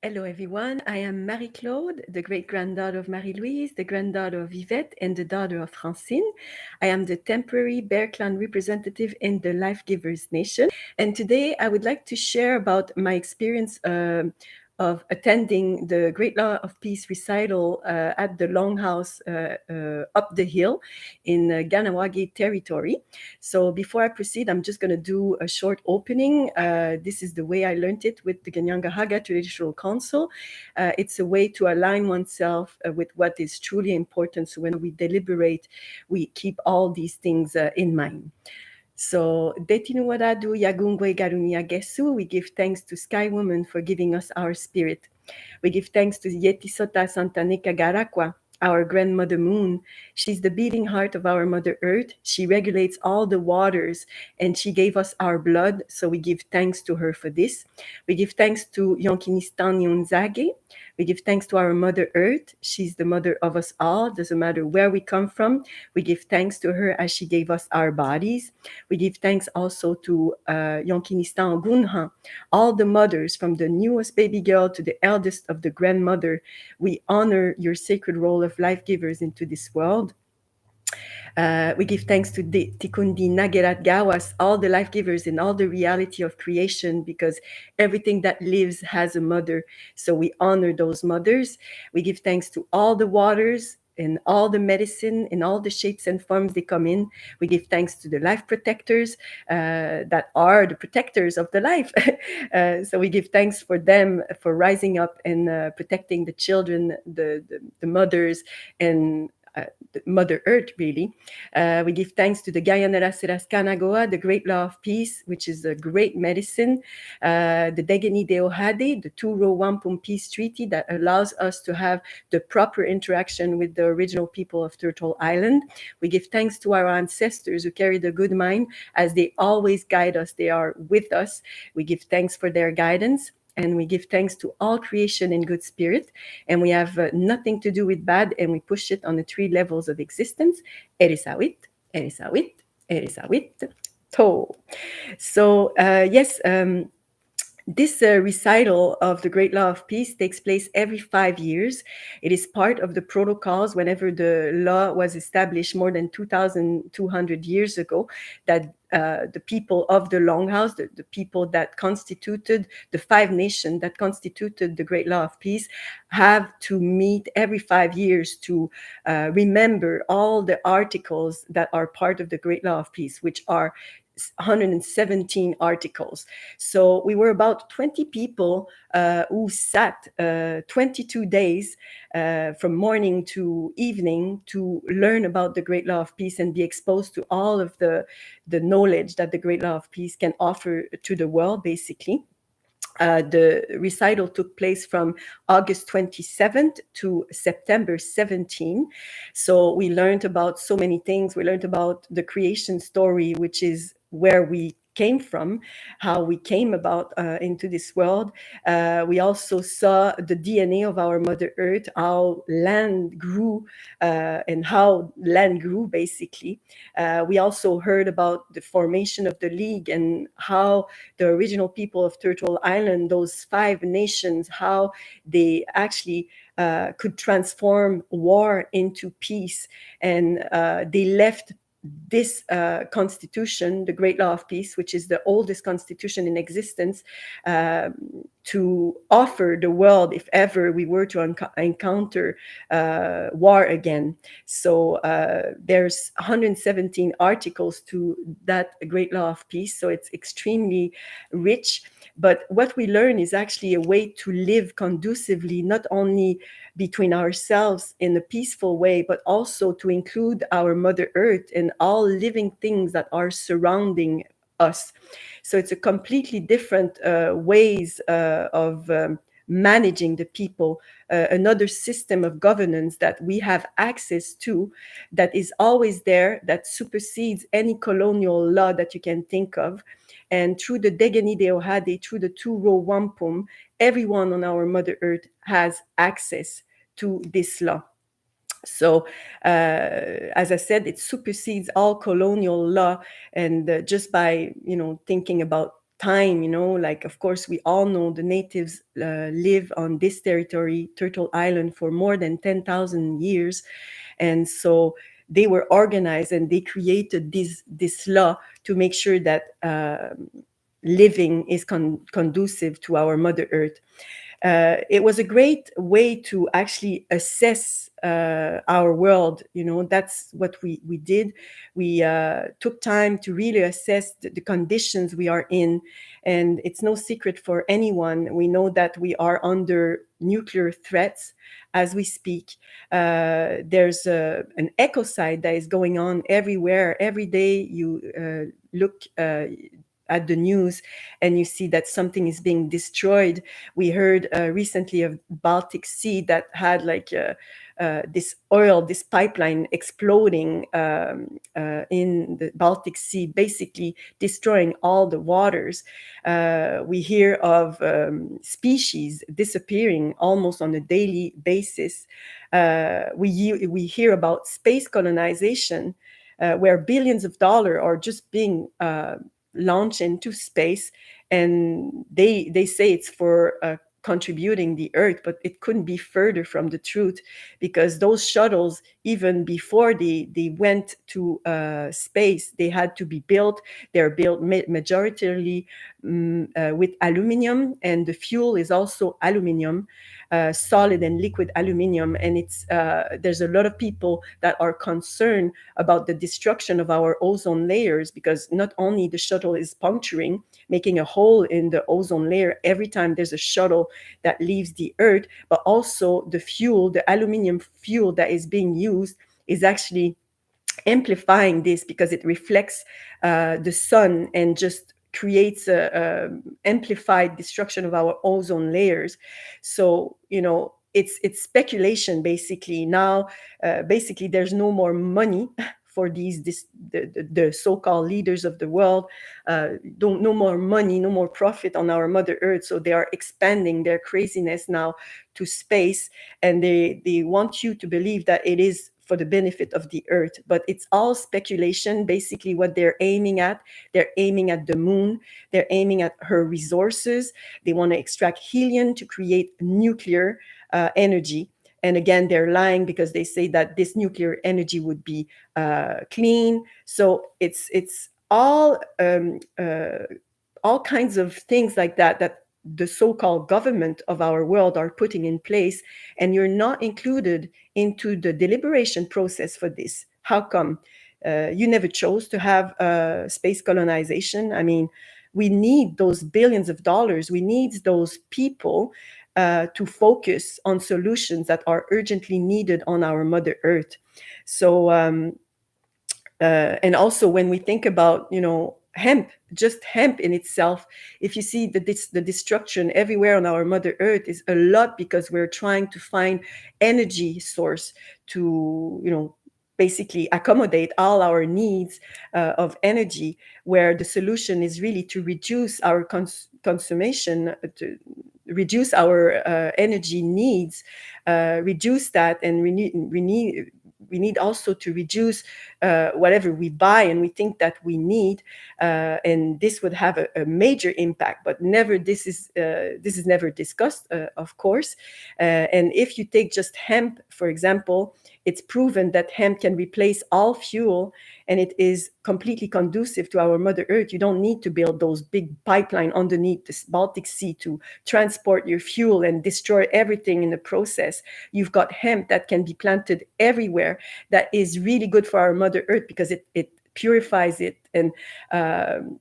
Hello, everyone. I am Marie-Claude, the great-granddaughter of Marie-Louise, the granddaughter of Yvette, and the daughter of Francine. I am the temporary Bear Clan representative in the Life Givers Nation. And today I would like to share about my experience of attending the Great Law of Peace recital at the Longhouse up the hill in Ganawagi territory. So before I proceed, I'm just going to do a short opening. This is the way I learned it with the Ganyanga Haga Traditional Council. It's a way to align oneself with what is truly important. So when we deliberate, we keep all these things in mind. So, Detinuwadadu Yagungwe Garunia Gesu, we give thanks to Sky Woman for giving us our spirit. We give thanks to Yeti Sota Santanika Garakwa, our grandmother moon. She's the beating heart of our Mother Earth. She regulates all the waters and she gave us our blood. So we give thanks to her for this. We give thanks to Yonkinistan Yonzage. We give thanks to our Mother Earth. She's the mother of us all. Doesn't matter where we come from. We give thanks to her as she gave us our bodies. We give thanks also to Yonkinistan Gunha, all the mothers from the newest baby girl to the eldest of the grandmother. We honor your sacred role of life givers into this world. We give thanks to Tikundi Nagerat Gawas, all the life givers in all the reality of creation, because everything that lives has a mother. So we honor those mothers. We give thanks to all the waters and all the medicine in all the shapes and forms they come in. We give thanks to the life protectors that are the protectors of the life. So we give thanks for them for rising up and protecting the children, the mothers, and Mother Earth, really. We give thanks to the Gayanera Seraskanagoa, the great law of peace, which is a great medicine. The Degeni Deohade, the Turo Wampum Peace Treaty that allows us to have the proper interaction with the original people of Turtle Island. We give thanks to our ancestors who carry the good mind as they always guide us. They are with us. We give thanks for their guidance. And we give thanks to all creation in good spirit. And we have nothing to do with bad, and we push it on the 3 levels of existence. Erisawit, Erisawit, Erisawit, To. So, yes, this recital of the Great Law of Peace takes place every 5 years. It is part of the protocols whenever the law was established more than 2,200 years ago, that the people of the Longhouse, the people that constituted the 5 nations that constituted the Great Law of Peace, have to meet every 5 years to remember all the articles that are part of the Great Law of Peace, which are 117 articles. So we were about 20 people who sat 22 days from morning to evening to learn about the Great Law of Peace and be exposed to all of the knowledge that the Great Law of Peace can offer to the world, basically. The recital took place from August 27th to September 17th. So we learned about so many things. We learned about the creation story, which is where we came from, how we came about into this world. We also saw the DNA of our Mother Earth, how land grew and how land grew, basically. We also heard about the formation of the League and how the original people of Turtle Island, those 5 nations, how they actually could transform war into peace. And they left this constitution, the Great Law of Peace, which is the oldest constitution in existence, to offer the world if ever we were to encounter war again. So there's 117 articles to that Great Law of Peace, so it's extremely rich. But what we learn is actually a way to live conducively, not only between ourselves in a peaceful way, but also to include our Mother Earth and all living things that are surrounding us. So it's a completely different ways of managing the people, another system of governance that we have access to, that is always there, that supersedes any colonial law that you can think of. And through the Degeni Deohade, through the Turo Wampum, everyone on our Mother Earth has access to this law. So, as I said, it supersedes all colonial law, and just by thinking about time, like, of course, we all know the natives live on this territory, Turtle Island, for more than 10,000 years. And so they were organized and they created this law to make sure that living is conducive to our Mother Earth. It was a great way to actually assess our world. That's what we did. We took time to really assess the conditions we are in. And it's no secret for anyone. We know that we are under nuclear threats as we speak. There's an ecocide that is going on everywhere. Every day you look at the news and you see that something is being destroyed. We heard recently of Baltic Sea that had like this oil, this pipeline exploding in the Baltic Sea, basically destroying all the waters. We hear of species disappearing almost on a daily basis. We hear about space colonization, where billions of dollars are just being launched into space, and they say it's for contributing the Earth, but it couldn't be further from the truth, because those shuttles, even before they went to space, they had to be built. They're built majoritarily with aluminum, and the fuel is also aluminum, solid and liquid aluminum. And there's a lot of people that are concerned about the destruction of our ozone layers, because not only the shuttle is puncturing, making a hole in the ozone layer every time there's a shuttle that leaves the Earth, but also the fuel, the aluminum fuel that is being used, is actually amplifying this, because it reflects the sun and just creates a amplified destruction of our ozone layers. So it's speculation basically now. Basically, there's no more money for the so-called leaders of the world. No more money, no more profit on our Mother Earth. So they are expanding their craziness now to space, and they want you to believe that it is for the benefit of the Earth. But it's all speculation. Basically, what they're aiming at the moon. They're aiming at her resources. They want to extract helium to create nuclear energy. And again, they're lying, because they say that this nuclear energy would be clean. So it's all kinds of things like that the so-called government of our world are putting in place, and you're not included into the deliberation process for this. How come? You never chose to have space colonization. I mean, we need those billions of dollars. We need those people to focus on solutions that are urgently needed on our Mother Earth. So, and also when we think about, hemp, just hemp in itself, if you see the destruction everywhere on our Mother Earth, is a lot because we're trying to find energy source to, basically accommodate all our needs of energy, where the solution is really to reduce our consumption, to reduce our energy needs, reduce that, and we need also to reduce whatever we buy and we think that we need, and this would have a major impact. But this is never discussed, of course. And if you take just hemp, for example, it's proven that hemp can replace all fuel, and it is completely conducive to our Mother Earth. You don't need to build those big pipeline underneath the Baltic Sea to transport your fuel and destroy everything in the process. You've got hemp that can be planted everywhere, that is really good for our Mother Earth, because it purifies it and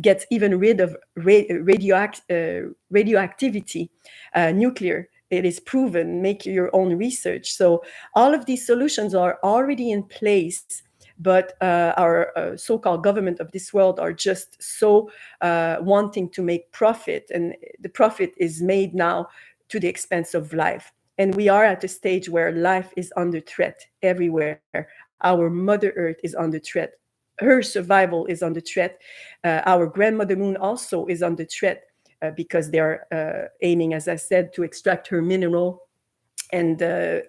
gets even rid of radioactivity, nuclear. It is proven. Make your own research. So all of these solutions are already in place, but our so-called government of this world are just so wanting to make profit, and the profit is made now to the expense of life. And we are at a stage where life is under threat everywhere. Our Mother Earth is under threat. Her survival is under threat. Our grandmother moon also is under threat, because they are aiming, as I said, to extract her mineral and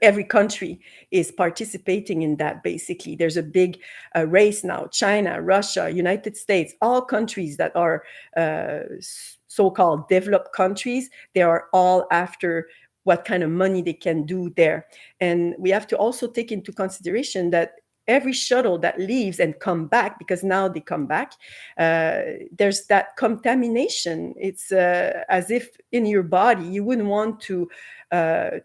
every country is participating in that. Basically, there's a big race now. China, Russia, United States, all countries that are so-called developed countries, they are all after what kind of money they can do there. And we have to also take into consideration that every shuttle that leaves and come back, because now they come back, there's that contamination. It's as if in your body you wouldn't want to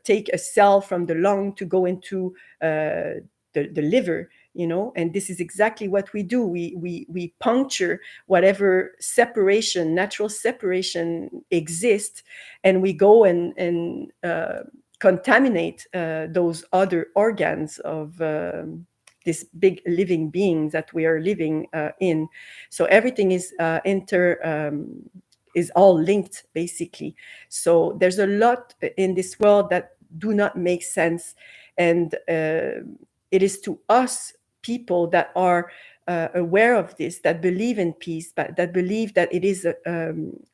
take a cell from the lung to go into the liver, you know. And this is exactly what we do. We puncture whatever separation, natural separation exists, and we go and contaminate those other organs of this big living being that we are living in. So everything is all linked, basically. So there's a lot in this world that do not make sense, and it is to us people that are aware of this, that believe in peace, but that believe that it is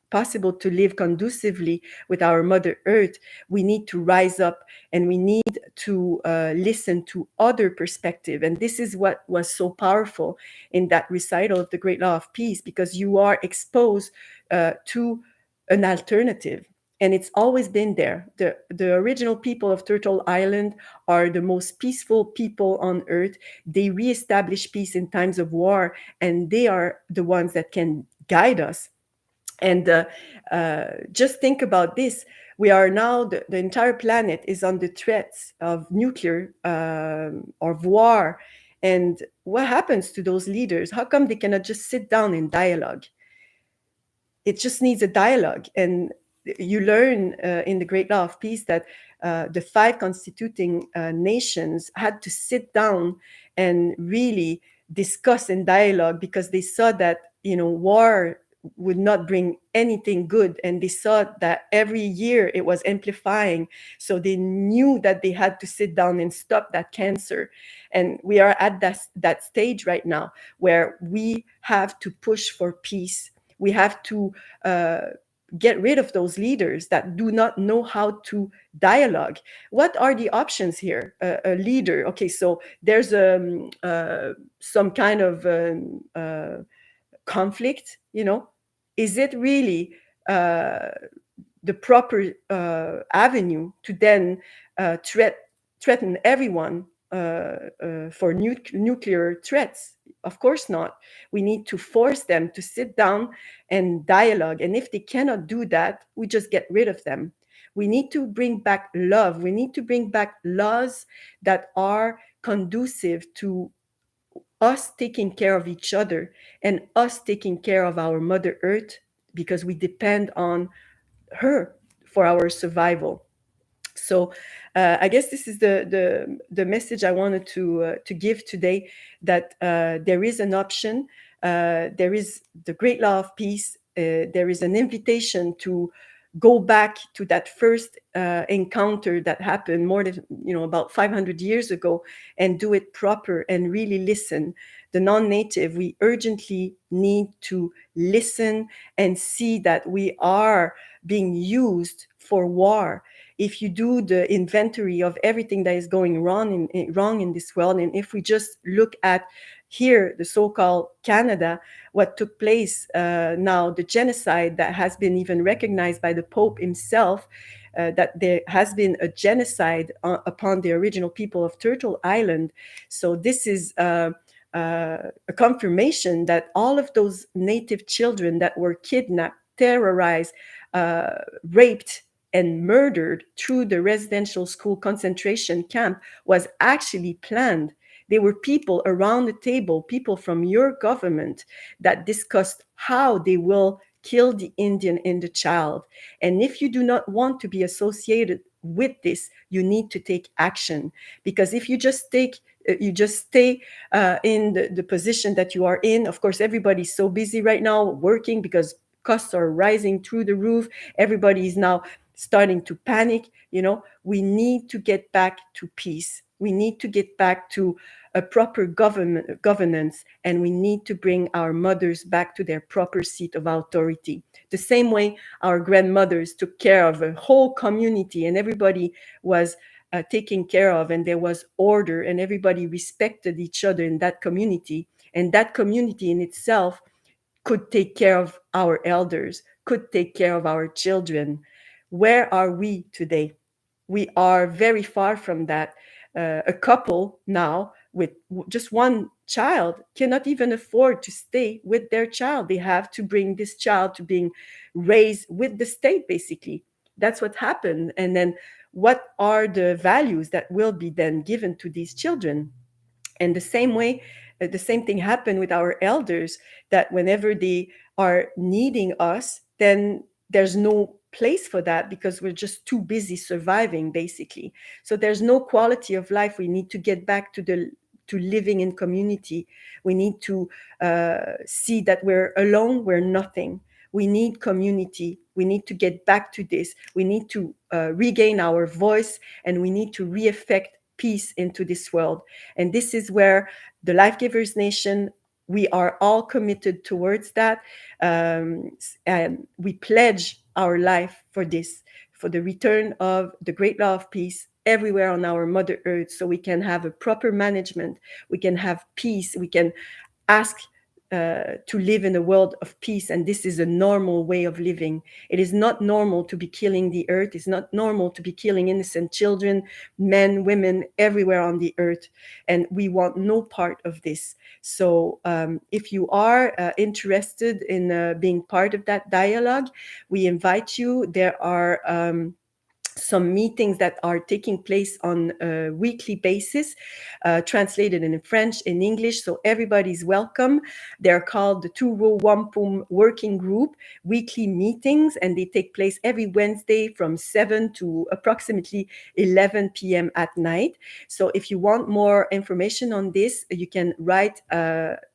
possible to live conducively with our Mother Earth. We need to rise up, and we need to listen to other perspective. And this is what was so powerful in that recital of the Great Law of Peace, because you are exposed to an alternative. And it's always been there. The original people of Turtle Island are the most peaceful people on earth. They reestablish peace in times of war, and they are the ones that can guide us. And just think about this. We are now, the entire planet is under threats of nuclear or war. And what happens to those leaders? How come they cannot just sit down in dialogue? It just needs a dialogue. And you learn in the Great Law of Peace that the five constituting nations had to sit down and really discuss in dialogue, because they saw that, you know, war would not bring anything good, and they saw that every year it was amplifying. So they knew that they had to sit down and stop that cancer. And we are at that stage right now where we have to push for peace. We have to get rid of those leaders that do not know how to dialogue. What are the options here? A leader, okay, so there's some kind of conflict, you know. Is it really the proper avenue to then threaten everyone for nuclear threats? Of course not. We need to force them to sit down and dialogue. And if they cannot do that, we just get rid of them. We need to bring back love. We need to bring back laws that are conducive to us taking care of each other and us taking care of our Mother Earth, because we depend on her for our survival. So I guess this is the message I wanted to give today, that there is an option. There is the Great Law of Peace. There is an invitation to go back to that first encounter that happened more than, you know, about 500 years ago, and do it proper and really listen. The non-native, we urgently need to listen and see that we are being used for war. If you do the inventory of everything that is going wrong in this world, and if we just look at here, the so-called Canada, what took place now, the genocide that has been even recognized by the Pope himself, that there has been a genocide upon the original people of Turtle Island. So this is a confirmation that all of those native children that were kidnapped, terrorized, raped, and murdered through the residential school concentration camp was actually planned. There were people around the table, people from your government, that discussed how they will kill the Indian and the child. And if you do not want to be associated with this, you need to take action. Because if you just stay in the position that you are in. Of course, everybody's so busy right now working because costs are rising through the roof. Everybody is now starting to panic. You know, we need to get back to peace. We need to get back to a proper governance, and we need to bring our mothers back to their proper seat of authority. The same way our grandmothers took care of a whole community, and everybody was taken care of, and there was order, and everybody respected each other in that community, and that community in itself could take care of our elders, could take care of our children. Where are we today? We are very far from that. A couple now with just one child cannot even afford to stay with their child. They have to bring this child to being raised with the state, basically. That's what happened. And then what are the values that will be then given to these children? And the same way, the same thing happened with our elders, that whenever they are needing us, then there's no place for that because we're just too busy surviving, basically. So there's no quality of life. We need to get back to living in community. We need to see that we're alone, we're nothing. We need community. We need to get back to this. We need to regain our voice, and we need to re-effect peace into this world. And this is where the Life Givers Nation, we are all committed towards that. And we pledge our life for this, for the return of the great law of peace everywhere on our Mother Earth, so we can have a proper management, we can have peace, we can ask to live in a world of peace. And this is a normal way of living. It is not normal to be killing the earth. It's not normal to be killing innocent children, men, women, everywhere on the earth. And we want no part of this. So if you are interested in being part of that dialogue, we invite you. There are some meetings that are taking place on a weekly basis, translated in French, in English, so everybody's welcome. They're called the Turo Wampum Working Group weekly meetings, and they take place every Wednesday from 7 to approximately 11 p.m. at night. So if you want more information on this, you can write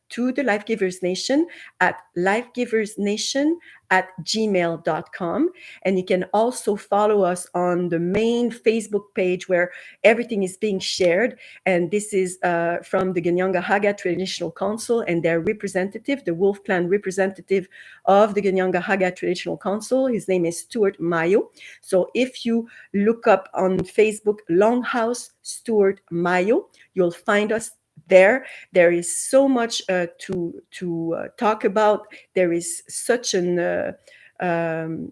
to the Life Givers Nation at lifegiversnation@gmail.com. And you can also follow us on the main Facebook page where everything is being shared. And this is from the Ganyanga Haga Traditional Council and their representative, the Wolf Clan representative of the Ganyanga Haga Traditional Council. His name is Stuart Mayo. So if you look up on Facebook, Longhouse Stuart Mayo, you'll find us there. There is so much to talk about. There is such an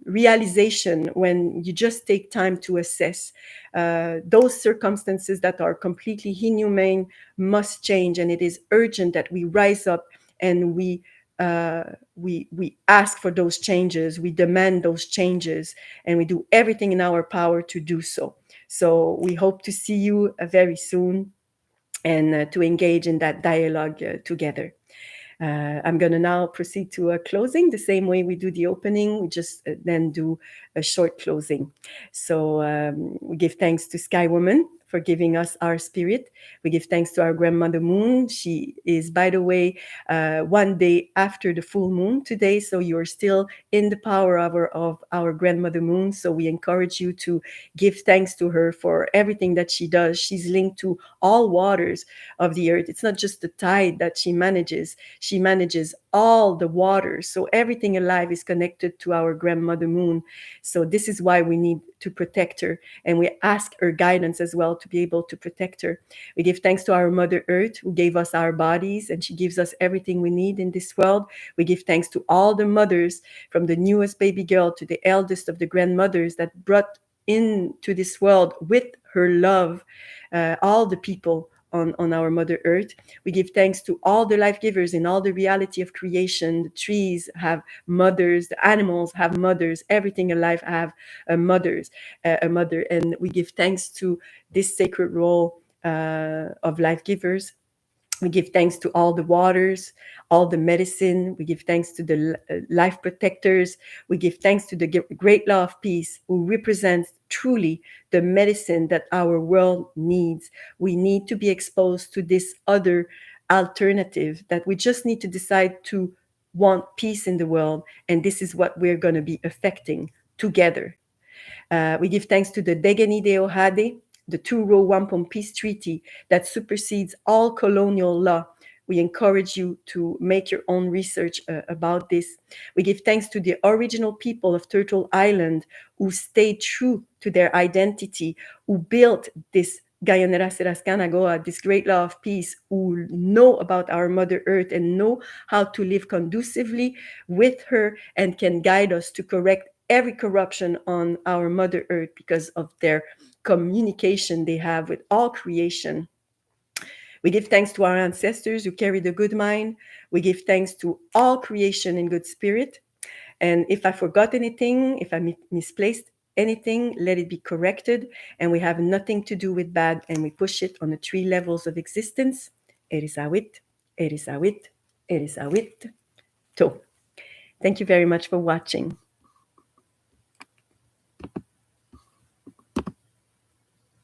realization when you just take time to assess those circumstances that are completely inhumane must change, and it is urgent that we rise up and we ask for those changes, we demand those changes, and we do everything in our power to do so. So we hope to see you very soon, and to engage in that dialogue together. I'm going to now proceed to a closing. The same way we do the opening, we just then do a short closing. So we give thanks to Sky Woman for giving us our spirit. We give thanks to our grandmother Moon. She is, by the way, one day after the full moon today. So you're still in the power of our grandmother Moon. So we encourage you to give thanks to her for everything that she does. She's linked to all waters of the earth. It's not just the tide that she manages all the waters. So everything alive is connected to our grandmother Moon. So this is why we need to protect her, and we ask her guidance as well to be able to protect her. We give thanks to our Mother Earth, who gave us our bodies, and she gives us everything we need in this world. We give thanks to all the mothers, from the newest baby girl to the eldest of the grandmothers, that brought into this world with her love all the people on our Mother Earth. We give thanks to all the life givers in all the reality of creation. The trees have mothers, the animals have mothers, everything alive have a mother. And we give thanks to this sacred role of life givers. We give thanks to all the waters, all the medicine. We give thanks to the life protectors. We give thanks to the great law of peace, who represents truly the medicine that our world needs. We need to be exposed to this other alternative, that we just need to decide to want peace in the world. And this is what we're going to be affecting together. We give thanks to the Degeni de Ohade, the Turo Wampum Peace Treaty that supersedes all colonial law, We encourage you to make your own research about this. We give thanks to the original people of Turtle Island who stayed true to their identity, who built this Gayonera Serascanagoa, this great law of peace, who know about our Mother Earth and know how to live conducively with her and can guide us to correct every corruption on our Mother Earth because of their communication they have with all creation. We give thanks to our ancestors who carry the good mind. We give thanks to all creation in good spirit. And if I forgot anything, if I misplaced anything, let it be corrected. And we have nothing to do with bad, and we push it on the 3 levels of existence. Erisawit, Erisawit, Erisawit, To. Thank you very much for watching.